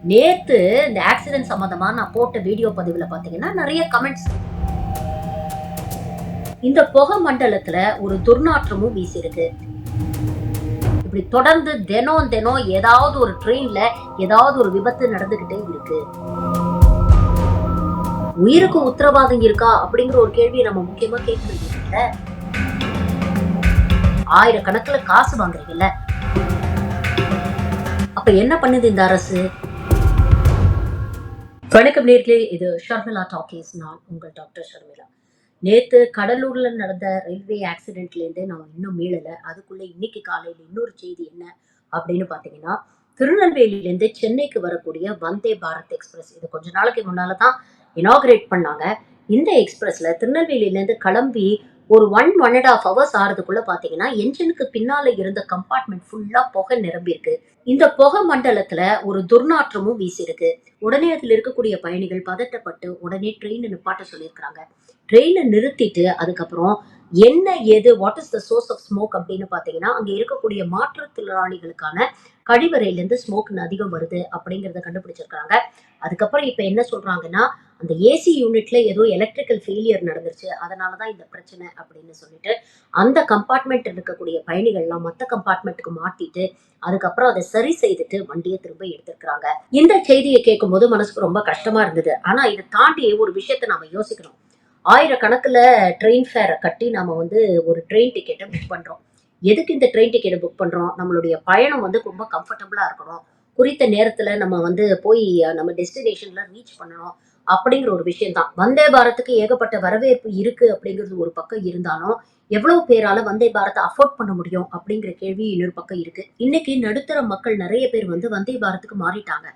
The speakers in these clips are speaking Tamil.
நேத்து இந்த ஆக்சிடென்ட் சம்பந்தமா நான் போட்ட வீடியோ பதிவுல பாத்தீங்கன்னா நிறைய கமெண்ட்ஸ். இந்த புகை மண்டலத்துல ஒரு துர்நாற்றமும் வீசிருக்கு. இப்படி தொடர்ந்து தினம் தினம் ஏதாவது ஒரு ட்ரெயின்ல ஏதாவது ஒரு விபத்து நடந்துகிட்டே இருக்கு. உயிருக்கு உத்தரவாதம் இருக்கா அப்படிங்கிற ஒரு கேள்வியை நம்ம முக்கியமா கேட்க வேண்டியது. ஆயிரக்கணக்கில் காசு வாங்குறீங்கல்ல, அப்ப என்ன பண்ணுது இந்த அரசு? வணக்கம் நேர்களே, இது ஷர்மிளா டாக்கீஸ். நான் உங்கள் டாக்டர் ஷர்மிளா. நேத்து கடலூர்ல நடந்த ரயில்வே ஆக்சிடென்ட்ல இருந்து நான் இன்னும் மீளல. அதுக்குள்ள இன்னைக்கு காலையில இன்னொரு செய்தி என்ன அப்படின்னு பாத்தீங்கன்னா, திருநெல்வேலியில இருந்து சென்னைக்கு வரக்கூடிய வந்தே பாரத் எக்ஸ்பிரஸ், இது கொஞ்ச நாளைக்கு முன்னாலதான் இனாகிரேட் பண்ணாங்க. இந்த எக்ஸ்பிரஸ்ல திருநெல்வேலியில இருந்து கிளம்பி ஒரு 1.5 hours ஆறதுக்குள்ள பாத்தீங்கன்னா என்ஜினுக்கு பின்னால இருந்த கம்பார்ட்மெண்ட் ஃபுல்லா புகை நிரம்பி இருக்கு. இந்த புகை மண்டலத்துல ஒரு துர்நாற்றமும் வீசிருக்கு. உடனே அதுல இருக்கக்கூடிய பயணிகள் பதட்டப்பட்டு உடனே ட்ரெயினை நிப்பாட்ட சொல்லியிருக்காங்க. ட்ரெயினை நிறுத்திட்டு அதுக்கப்புறம் என்ன ஏது what is the source of smoke அப்படின்னு பாத்தீங்கன்னா, அங்க இருக்கக்கூடிய மாற்றுத்திறனாளிகளுக்கான கழிவறையில இருந்து ஸ்மோக் அதிகம் வருது அப்படிங்கறத கண்டுபிடிச்சிருக்காங்க. அதுக்கப்புறம் இப்ப என்ன சொல்றாங்கன்னா, அந்த ஏசி யூனிட்ல ஏதோ எலக்ட்ரிக்கல் ஃபெயிலியர் நடந்துருச்சு, அதனாலதான் இந்த பிரச்சனை அப்படின்னு சொல்லிட்டு அந்த கம்பார்ட்மெண்ட் இருக்கக்கூடிய பயணிகள்லாம் மத்த கம்பார்ட்மெண்ட்டுக்கு மாட்டிட்டு அதுக்கப்புறம் அதை சரி செய்துட்டு வண்டியை திரும்ப எடுத்திருக்கிறாங்க. இந்த செய்தியை கேட்கும் போது மனசுக்கு ரொம்ப கஷ்டமா இருந்தது. ஆனா இதை தாண்டி ஒரு விஷயத்த நாம யோசிக்கணும். ஆயிரக்கணக்கில் ட்ரெயின் ஃபேரை கட்டி நாம ஒரு ட்ரெயின் டிக்கெட்டை புக் பண்றோம். எதுக்கு இந்த ட்ரெயின் டிக்கெட்டை புக் பண்றோம்? நம்மளுடைய பயணம் ரொம்ப கம்ஃபர்டபுளா இருக்கணும், குறித்த நேரத்துல நம்ம போய் நம்ம டெஸ்டினேஷன்ல ரீச் பண்ணணும் அப்படிங்கிற ஒரு விஷயம் தான். வந்தே பாரத்துக்கு ஏகப்பட்ட வரவேற்பு இருக்கு அப்படிங்கிறது ஒரு பக்கம் இருந்தாலும், எவ்வளவு பேரால வந்தே பாரத்தை அஃபோர்ட் பண்ண முடியும் அப்படிங்கிற கேள்வி இன்னொரு பக்கம் இருக்கு. இன்னைக்கு நடுத்தர மக்கள் நிறைய பேர் வந்தே பாரத்துக்கு மாறிட்டாங்க.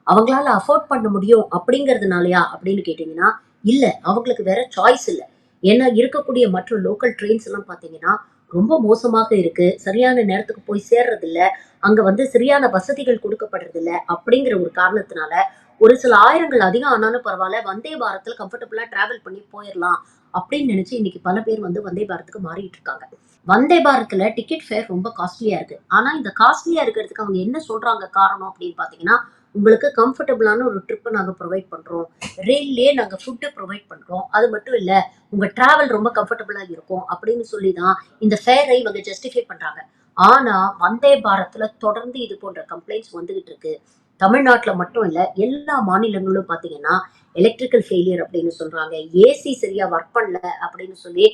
அவங்களால அஃபோர்ட் பண்ண முடியும் அப்படிங்கிறதுனாலயா அப்படின்னு கேட்டீங்கன்னா, இல்ல, அவங்களுக்கு வேற சாய்ஸ் இல்ல. ஏன்னா இருக்கக்கூடிய மற்ற லோக்கல் ட்ரெயின்ஸ் எல்லாம் பாத்தீங்கன்னா ரொம்ப மோசமாக இருக்கு. சரியான நேரத்துக்கு போய் சேர்றது இல்ல. அங்க சரியான வசதிகள் கொடுக்கப்படுறது இல்ல. அப்படிங்கிற ஒரு காரணத்தினால ஒரு சில ஆயிரங்கள் அதிகம் ஆனாலும் பரவாயில்ல, வந்தே பாரத்ல கம்ஃபர்டபுளா டிராவல் பண்ணி போயிடலாம் அப்படின்னு நினைச்சு இன்னைக்கு பல பேர் வந்தே பாரத்துக்கு மாறிட்டு இருக்காங்க. வந்தே பாரத்ல டிக்கெட் ஃபேர் ரொம்ப காஸ்ட்லியா இருக்கு. ஆனா இந்த காஸ்ட்லியா இருக்கிறதுக்கு அவங்க என்ன சொல்றாங்க காரணம் அப்படின்னு பாத்தீங்கன்னா, உங்களுக்கு கம்ஃபர்டபுளான ஒரு ட்ரிப்பை நாங்க ப்ரொவைட் பண்றோம், ரயில்லே நாங்க ஃபுட்டு ப்ரொவைட் பண்றோம், அது மட்டும் இல்ல உங்க டிராவல் ரொம்ப கம்ஃபர்டபுளா இருக்கும் அப்படின்னு சொல்லிதான் இந்த ஃபேரை இவங்க ஜஸ்டிஃபை பண்றாங்க. ஆனா வந்தே பாரத்ல தொடர்ந்து இது போன்ற கம்ப்ளைண்ட்ஸ் வந்துகிட்டு இருக்கு. தமிழ்நாட்டுல மட்டும் இல்ல, எல்லா மாநிலங்களும் பாத்தீங்கன்னா எலக்ட்ரிக்கல் ஃபெயிலியர் அப்படின்னு சொல்றாங்க, ஏசி சரியா ஒர்க் பண்ணல அப்படின்னு சொல்லி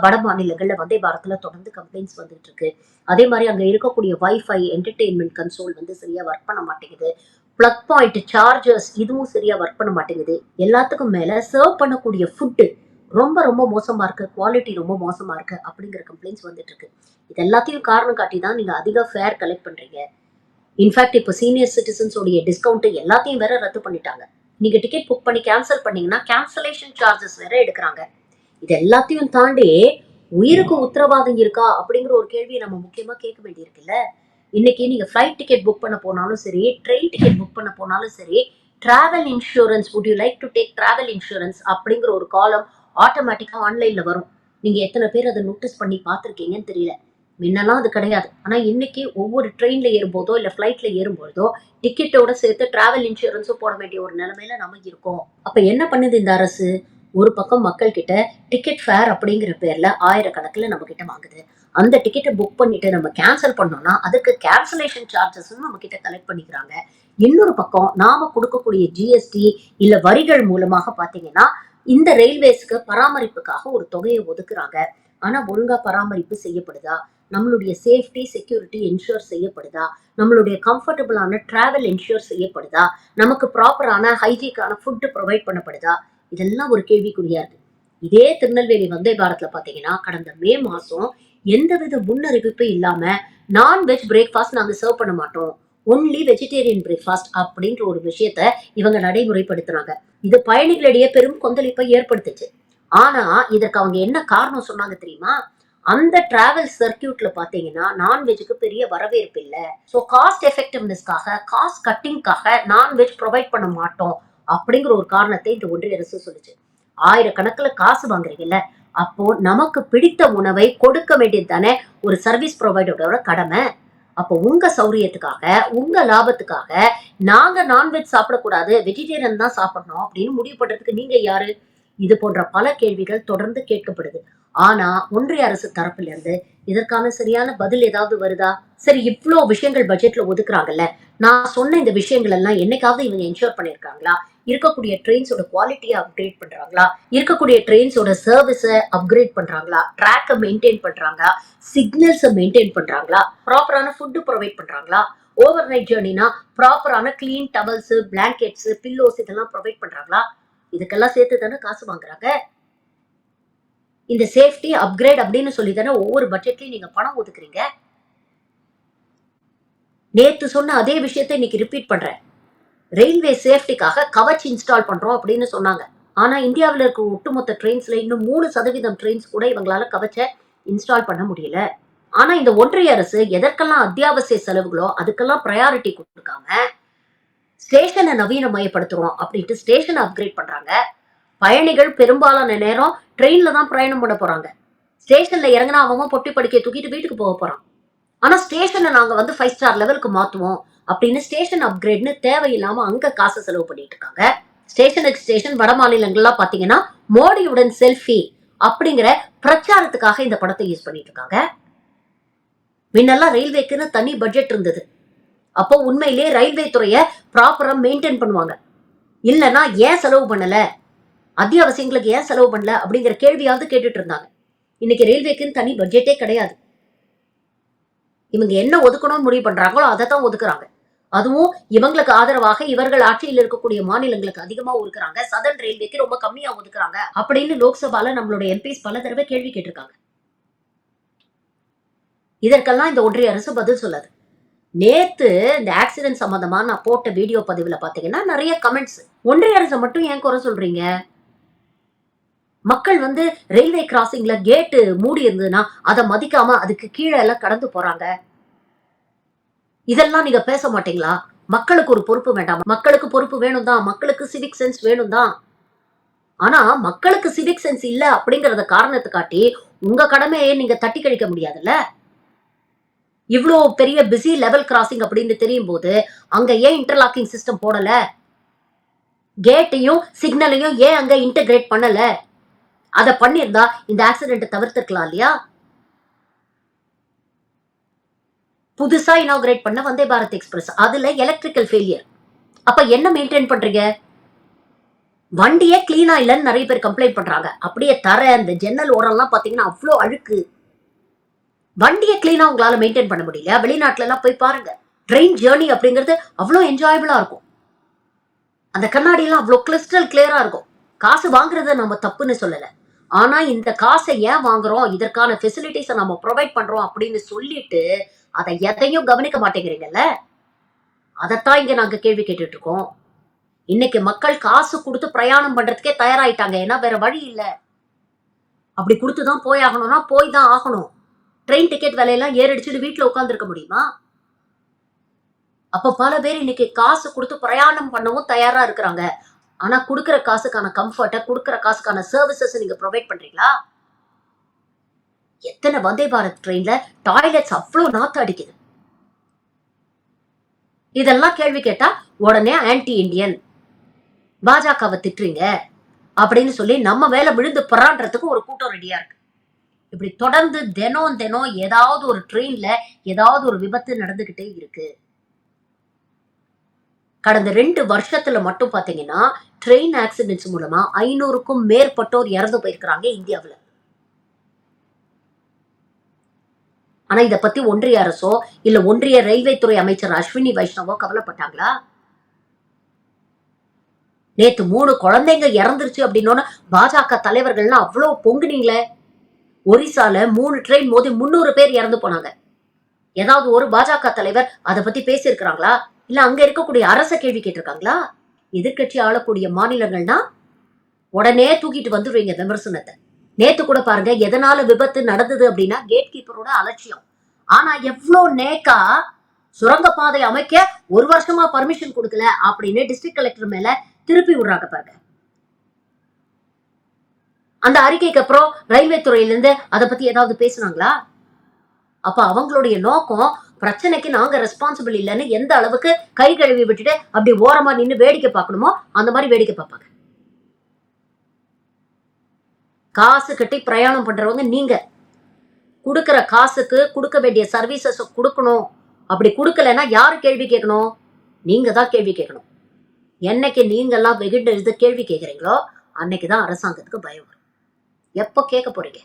வட மாநிலங்கள்ல வந்தே பாரத்ல தொடர்ந்து கம்ப்ளைண்ட்ஸ் வந்துட்டு இருக்கு. அதே மாதிரி அங்க இருக்கக்கூடிய வைஃபை என்டர்டெயின்மெண்ட் கன்சோல் சரியா ஒர்க் பண்ண மாட்டேங்குது. பிளக் பாயிண்ட் சார்ஜர்ஸ் இதுவும் சரியா ஒர்க் பண்ண மாட்டேங்குது. எல்லாத்துக்கும் மேல சர்வ் பண்ணக்கூடிய ஃபுட்டு ரொம்ப ரொம்ப மோசமா இருக்கு, குவாலிட்டி ரொம்ப மோசமா இருக்கு அப்படிங்கிற கம்ப்ளைண்ட்ஸ் வந்துட்டு இருக்கு. இது எல்லாத்தையும் காரணம் காட்டி தான் நீங்க அதிக ஃபேர் கலெக்ட் பண்றீங்க. இன்ஃபேக்ட் இப்போ சீனியர் சிட்டிசன்ஸோடைய டிஸ்கவுண்ட் எல்லாத்தையும் வேற ரத்து பண்ணிட்டாங்க. நீங்க டிக்கெட் புக் பண்ணி கேன்சல் பண்ணீங்கன்னா கேன்சலேஷன் சார்ஜஸ் வேற எடுக்கிறாங்க. இது எல்லாத்தையும் தாண்டி உயிருக்கு உத்தரவாதம் இருக்கா அப்படிங்கிற ஒரு கேள்வியை நம்ம முக்கியமா கேட்க வேண்டியிருக்குல்ல. இன்னைக்கு நீங்க ஃபிளைட் டிக்கெட் புக் பண்ண போனாலும் சரி, ட்ரெயின் டிக்கெட் புக் பண்ண போனாலும் சரி, travel insurance, would you like to take travel insurance அப்படிங்கிற ஒரு காலம் ஆட்டோமேட்டிக்கா ஆன்லைன்ல வரும். நீங்க எத்தனை பேர் அதை நோட்டீஸ் பண்ணி பார்த்துருக்கீங்கன்னு தெரியல. முன்னெல்லாம் அது கிடையாது. ஆனா இன்னைக்கு ஒவ்வொரு ட்ரெயின்ல ஏறும்போதோ இல்ல ஃபிளைட்ல ஏறும்போதோ டிக்கெட்டோட சேர்த்து டிராவல் இன்சூரன்ஸும் போட வேண்டிய ஒரு நிலைமையில நம்ம இருக்கோம். அப்ப என்ன பண்ணுது இந்த அரசு? ஒரு பக்கம் மக்கள் கிட்ட டிக்கெட் ஃபேர் அப்படிங்கிற பேர்ல ஆயிரக்கணக்கில் நம்ம கிட்ட வாங்குது. அந்த டிக்கெட்டை புக் பண்ணிட்டு நம்ம கேன்சல் பண்ணோம்னா அதுக்கு கேன்சலேஷன் சார்ஜஸ் நம்ம கிட்ட கலெக்ட் பண்ணிக்கிறாங்க. இன்னொரு பக்கம் நாம கொடுக்கக்கூடிய ஜிஎஸ்டி இல்ல வரிகள் மூலமாக பாத்தீங்கன்னா இந்த ரயில்வேஸ்க்கு பராமரிப்புக்காக ஒரு தொகையை ஒதுக்குறாங்க. ஆனா ஒழுங்கா பராமரிப்பு செய்யப்படுதா? நம்மளுடைய சேஃப்டி செக்யூரிட்டி என்ஷூர் செய்யப்படுதா? நம்மளுடைய கம்ஃபர்டபுளான டிராவல் என்ஷூர் செய்யப்படுதா? நமக்கு ப்ராப்பரான ஹைஜீக்கான ஃபுட் ப்ரொவைட் பண்ணப்படுதா? இதெல்லாம் ஒரு கேள்விக்குறியா இருக்கு. இதே திருநெல்வேலி வந்தே பாரத்ல பாத்தீங்கன்னா கடந்த மே மாசம் எந்தவித முன்னறிவிப்பு இல்லாம நான்வெஜ் பிரேக்ஃபாஸ்ட் நாங்க சர்வ் பண்ண மாட்டோம், ஒன்லி வெஜிடேரியன் பிரேக்ஃபாஸ்ட் அப்படின்ற ஒரு விஷயத்த இவங்க நடைமுறைப்படுத்துறாங்க. இது பயணிகளிடையே பெரும் கொந்தளிப்பை ஏற்படுத்துச்சு. ஆனா இதற்கு அவங்க என்ன காரணம் சொன்னாங்க தெரியுமா? அந்த டிராவல் சர்க்கியூட்ல பாத்தீங்கன்னா நான்வெஜ்க்கு பெரிய வரவேற்பு இல்ல. சோ காஸ்ட் எஃபெக்டிவ்னஸ்க்காக, காஸ்ட் கட்டிங்காக நான்வெஜ் ப்ரொவைட் பண்ண மாட்டோம் அப்படிங்கிற ஒரு காரணத்தை இந்த ஒன்றிய அரசு சொல்லுச்சு. ஆயிரக்கணக்கில் காசு வாங்குறீங்கல்ல, அப்போ நமக்கு பிடித்த உணவை கொடுக்க வேண்டியது தானே ஒரு சர்வீஸ் ப்ரொவைடரோட கடமை. அப்போ உங்க சௌரியத்துக்காக, உங்க லாபத்துக்காக நாங்க நான்வெஜ் சாப்பிடக்கூடாது, வெஜிடேரியன் தான் சாப்பிடணும் அப்படின்னு முடிவு பண்றதுக்கு நீங்க யாரு? இது போன்ற பல கேள்விகள் தொடர்ந்து கேட்கப்படுது. ஆனா ஒன்றிய அரசு தரப்புல இருந்து இதற்கான சரியான பதில் ஏதாவது வருதா? சரி, இவ்ளோ விஷயங்கள் பட்ஜெட்ல ஒதுக்குறாங்கல்ல, நான் சொன்ன இந்த விஷயங்கள் எல்லாம் என்னைக்காவது இவங்க என்ஷூர் பண்ணியிருக்காங்களா? இருக்கக்கூடிய ட்ரெயின்ஸோட குவாலிட்டிய அப்கிரேட் பண்றாங்களா? இருக்கக்கூடிய ட்ரெயின்ஸோட சர்வீஸ அப்கிரேட் பண்றாங்களா? ட்ராக்க மெயின்டெயின் பண்றாங்களா? சிக்னல்ஸ மெயின்டெயின் பண்றாங்களா? ப்ராப்பரான ஃபுட் ப்ரொவைட் பண்றாங்களா? ஓவர் நைட் ஜர்னினா ப்ராப்பரான கிளீன் டவல்ஸ், பிளாங்கெட்ஸ், பில்லோஸ் இதெல்லாம் ப்ரொவைட் பண்றாங்களா? இதுக்கெல்லாம் சேர்த்து தானே காசு வாங்குறாங்க. இந்த சேஃப்டி அப்கிரேட் அப்படின்னு சொல்லி தானே ஒவ்வொரு பட்ஜெட்லயும் நீங்க பணம் ஒதுக்குறீங்க. நேத்து சொன்ன அதே விஷயத்தை இன்னைக்கு ரிப்பீட் பண்றேன். ரயில்வே சேஃப்டிக்காக கவச் இன்ஸ்டால் பண்றோம் அப்படின்னு சொன்னாங்க. ஆனா இந்தியாவில் இருக்க ஒட்டுமொத்த ட்ரெயின்ஸ்ல இன்னும் 3% ட்ரெயின்ஸ் கூட இவங்களால கவச்ச இன்ஸ்டால் பண்ண முடியல. ஆனா இந்த ஒன்றிய அரசு எதற்கெல்லாம் அத்தியாவசிய செலவுகளோ அதுக்கெல்லாம் ப்ரையாரிட்டி கொடுக்காம ஸ்டேஷனை நவீனமயப்படுத்துறோம் அப்படின்ட்டு ஸ்டேஷனை அப்கிரேட் பண்றாங்க. பயணிகள் பெரும்பாலான நேரம் ட்ரெயின்ல தான் பிரயாணம் பண்ண போறாங்க. ஸ்டேஷன்ல இறங்கினா அவன் பொட்டி படிக்க தூக்கிட்டு வீட்டுக்கு போக போறான். ஆனா ஸ்டேஷனை நாங்க வந்து 5 ஸ்டார் லெவலுக்கு மாத்துவோம் அப்படின்னு ஸ்டேஷன் அப்கிரேட்னு தேவையில்லாம அங்க காசு செலவு பண்ணிட்டு இருக்காங்க. ஸ்டேஷனுக்கு ஸ்டேஷன் வட மாநிலங்கள்லாம் பாத்தீங்கன்னா மோடியுடன் செல்ஃபி அப்படிங்கிற பிரச்சாரத்துக்காக இந்த படத்தை யூஸ் பண்ணிட்டு இருக்காங்க. முன்னெல்லாம் ரயில்வேக்குன்னு தனி பட்ஜெட் இருந்தது. அப்போ உண்மையிலேயே ரயில்வே துறைய ப்ராப்பரா மெயின்டைன் பண்ணுவாங்க. இல்லைன்னா ஏன் செலவு பண்ணல, அத்தியாவசியங்களுக்கு ஏன் செலவு பண்ணல அப்படிங்கிற கேள்வியாவது கேட்டுட்டு இருந்தாங்க. இன்னைக்கு ரயில்வேக்குன்னு தனி பட்ஜெட்டே கிடையாது. இவங்க என்ன ஒதுக்கணும்னு முடிவு பண்றாங்களோ அதை தான் ஒதுக்குறாங்க. அதுவும் இவங்களுக்கு ஆதரவாக இவர்கள் ஆட்சியில் இருக்கக்கூடிய மாநிலங்களுக்கு அதிகமா ஒதுக்குறாங்க, சதர்ன் ரயில்வேக்கு ரொம்ப கம்மியா ஒதுக்குறாங்க அப்படின்னு லோக்சபால நம்மளோட எம்பிஸ் பல தடவை கேள்வி கேட்டிருக்காங்க. இதற்கெல்லாம் இந்த ஒன்றிய அரசு பதில் சொல்லாது. நேத்து இந்த ஆக்சிடென்ட் சம்பந்தமா நான் போட்ட வீடியோ பதிவுல பாத்தீங்கன்னா நிறைய கமெண்ட்ஸ். ஒன்றிய அரசை மட்டும் ஏன் குறை சொல்றீங்க? மக்கள் வந்து ரயில்வே கிராசிங்ல கேட்டு மூடி இருந்ததுன்னா அதை மதிக்காம அதுக்கு கீழே எல்லாம் கடந்து போறாங்க. இதெல்லாம் நீங்க பேச மாட்டீங்களா? மக்களுக்கு ஒரு பொறுப்பு வேண்டாம்? மக்களுக்கு பொறுப்பு வேணும் தான், மக்களுக்கு சிவிக் சென்ஸ் வேணும் தான். ஆனா மக்களுக்கு சிவிக் சென்ஸ் இல்ல அப்படிங்கறத காரணத்தை காட்டி உங்க கடமையை நீங்க தட்டி கழிக்க முடியாதுல்ல. இவ்வளோ பெரிய பிஸி லெவல் கிராசிங் அப்படின்னு தெரியும் போது அங்க ஏன் இன்டர்லாக்கிங் சிஸ்டம் போடல? கேட்டையும் சிக்னலையும் ஏன் அங்க இன்டகிரேட் பண்ணல? அதை பண்ணியிருந்தா இந்த ஆக்சிடென்ட் தவிர்த்திருக்கலாம் இல்லையா? புதுசா இனாகிரேட் பண்ண வந்தே பாரத் எக்ஸ்பிரஸ் அதுல எலக்ட்ரிக்கல் ஃபெயிலியர். அப்ப என்ன மெயின்டைன் பண்றீங்க? வண்டியே கிளீனா இல்லைன்னு நிறைய பேர் கம்ப்ளைண்ட் பண்றாங்க. அப்படியே தர அந்த ஜன்னல் ஓரம்லாம் பாத்தீங்கன்னா அவ்வளோ அழுக்கு. வண்டியை கிளீனா உங்களால மெயின்டைன் பண்ண முடியல. வெளிநாட்டுல எல்லாம் போய் பாருங்க, ட்ரெயின் ஜேர்னி அப்படிங்கிறது அவ்வளோ என்ஜாயபிளா இருக்கும். அந்த கண்ணாடி எல்லாம் அவ்வளோ கிறிஸ்டல் கிளியரா இருக்கும். காசு வாங்குறத நம்ம தப்புன்னு சொல்லல. ஆனா இந்த காசை ஏன் வாங்குறோம், இதற்கான ஃபெசிலிட்டிஸை நம்ம ப்ரொவைட் பண்றோம் அப்படின்னு சொல்லிட்டு அதை எதையும் கவனிக்க மாட்டேங்கிறீங்கல்ல. அதைத்தான் இங்க நாங்க கேள்வி கேட்டுட்டு இருக்கோம். இன்னைக்கு மக்கள் காசு கொடுத்து பிரயாணம் பண்றதுக்கே தயாராயிட்டாங்க. ஏன்னா வேற வழி இல்ல. அப்படி கொடுத்துதான் போய் ஆகணும்னா போய் தான் ஆகணும். ட்ரெயின் டிக்கெட் விலையெல்லாம் ஏறடிச்சுட்டு வீட்டுல உட்கார்ந்து இருக்க முடியுமா? அப்ப பல பேர் இன்னைக்கு காசு கொடுத்து பிரயாணம் பண்ணவும் தயாரா இருக்கிறாங்க. ஆனா குடுக்கிற காசுக்கான கம்ஃபர்ட்டை, குடுக்கிற காசுக்கான சர்வீசஸ் நீங்க ப்ரொவைட் பண்றீங்களா? எத்தனை வந்தே பாரத் ட்ரெயின்ல டாய்லெட்ஸ் அவ்வளவு நாத்து அடிக்குது. இதெல்லாம் கேள்வி கேட்டா உடனே ஆன்டி இண்டியன், பாஜகவை திட்டுறீங்க அப்படின்னு சொல்லி நம்ம மேல விழுந்து பரான்றதுக்கு ஒரு கூட்டம் ரெடியா இருக்கு. இப்படி தொடர்ந்து தினம் தினம் ஏதாவது ஒரு ட்ரெயின்ல ஏதாவது ஒரு விபத்து நடந்துகிட்டே இருக்கு. கடந்த 2 வருஷத்துல மட்டும் பாத்தீங்கன்னா ட்ரெயின் ஆக்சிடென்ட்ஸ் மூலமா 500க்கும் மேற்பட்டோர் இறந்து போயிருக்கிறாங்க இந்தியாவுல. ஆனா இத பத்தி ஒன்றிய அரசோ இல்ல ஒன்றிய ரயில்வே துறை அமைச்சர் அஸ்வினி வைஷ்ணவோ கவலைப்பட்டாங்களா? நேத்து 3 குழந்தைங்க இறந்துருச்சு அப்படின்னு பாஜக தலைவர்கள்லாம் அவ்வளவு பொங்குனீங்களே. ஒரிசால 3 ட்ரெயின் மோதி 300 பேர் இறந்து போனாங்க. ஏதாவது ஒரு பாஜக தலைவர் அதை பத்தி பேசியிருக்கிறாங்களா? இல்ல அங்க இருக்கக்கூடிய அரச கேள்வி கேட்டிருக்காங்களா? எதிர்கட்சி ஆளக்கூடிய மாநிலங்கள்னா உடனே தூக்கிட்டு வந்துடுவீங்க விமர்சனத்தை. நேத்து கூட பாருங்க, எதனால விபத்து நடந்தது அப்படின்னா கேட் கீப்பரோட அலட்சியம். ஆனா எவ்வளவு நேக்கா சுரங்கப்பாதை அமைக்க 1 வருஷமா பர்மிஷன் கொடுக்கல அப்படின்னு டிஸ்ட்ரிக்ட் கலெக்டர் மேல திருப்பி விடுறாங்க பாருங்க. அந்த அறிக்கைக்கு அப்புறம் ரயில்வே துறையில இருந்து அதை பத்தி ஏதாவது பேசுனாங்களா? அப்ப அவங்களுடைய நோக்கம் பிரச்சனைக்கு நாங்க ரெஸ்பான்சிபிள் இல்லைன்னு எந்த அளவுக்கு கை கழுவி விட்டுட்டு அப்படி ஓரமா நின்று வேடிக்கை பார்க்கணுமோ அந்த மாதிரி வேடிக்கை பார்ப்பாங்க. காசு கட்டி பிரயாணம் பண்றவங்க நீங்க. கொடுக்கிற காசுக்கு கொடுக்க வேண்டிய சர்வீசஸ் கொடுக்கணும். அப்படி கொடுக்கலன்னா யாரு கேள்வி கேட்கணும்? நீங்க தான் கேள்வி கேட்கணும். என்னைக்கு நீங்கெல்லாம் வெகுண்டு கேள்வி கேட்குறீங்களோ அன்னைக்கு தான் அரசாங்கத்துக்கு பயம் வரும். எப்போ கேட்க போறீங்க?